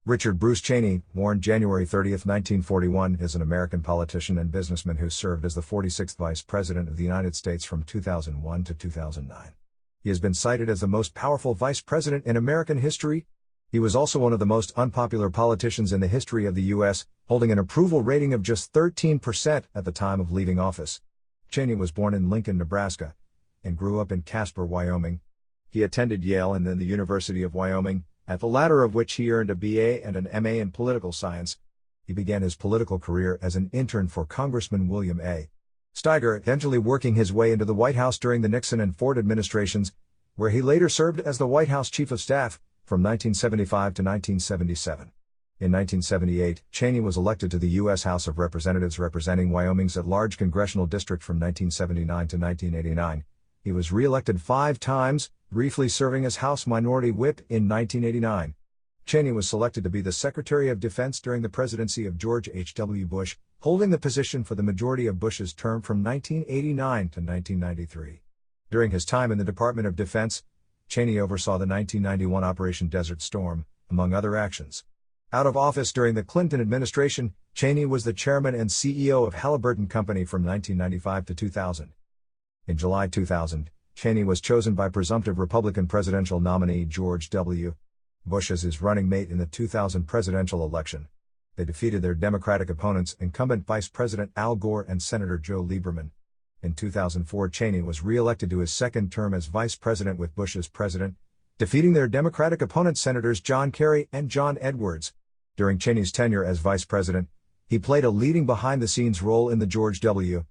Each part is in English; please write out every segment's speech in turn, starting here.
Richard Bruce Cheney, born January 30, 1941, is an American politician and businessman who served as the 46th Vice President of the United States from 2001 to 2009. He has been cited as the most powerful vice president in American history. He was also one of the most unpopular politicians in the history of the U.S., holding an approval rating of just 13% at the time of leaving office. Cheney was born in Lincoln, Nebraska, and grew up in Casper, Wyoming. He attended Yale and then the University of Wyoming, at the latter of which he earned a BA and an MA in political science. He began his political career as an intern for Congressman William A. Steiger, eventually working his way into the White House during the Nixon and Ford administrations, where he later served as the White House Chief of Staff, from 1975 to 1977. In 1978, Cheney was elected to the U.S. House of Representatives representing Wyoming's at-large congressional district from 1979 to 1989. He was re-elected 5 times, briefly serving as House Minority Whip in 1989. Cheney was selected to be the Secretary of Defense during the presidency of George H.W. Bush, holding the position for the majority of Bush's term from 1989 to 1993. During his time in the Department of Defense, Cheney oversaw the 1991 Operation Desert Storm, among other actions. Out of office during the Clinton administration, Cheney was the chairman and CEO of Halliburton Company from 1995 to 2000. In July 2000, Cheney was chosen by presumptive Republican presidential nominee George W. Bush as his running mate in the 2000 presidential election. They defeated their Democratic opponents, incumbent Vice President Al Gore and Senator Joe Lieberman. In 2004, Cheney was re-elected to his second term as vice president with Bush as president, defeating their Democratic opponents Senators John Kerry and John Edwards. During Cheney's tenure as vice president, he played a leading behind-the-scenes role in the George W.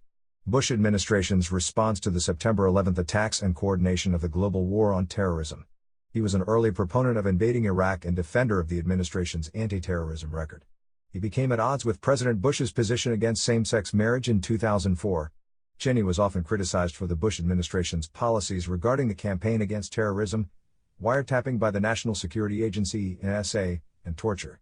Bush administration's response to the September 11 attacks and coordination of the global war on terrorism. He was an early proponent of invading Iraq and defender of the administration's anti-terrorism record. He became at odds with President Bush's position against same-sex marriage in 2004. Cheney was often criticized for the Bush administration's policies regarding the campaign against terrorism, wiretapping by the National Security Agency (NSA), and torture.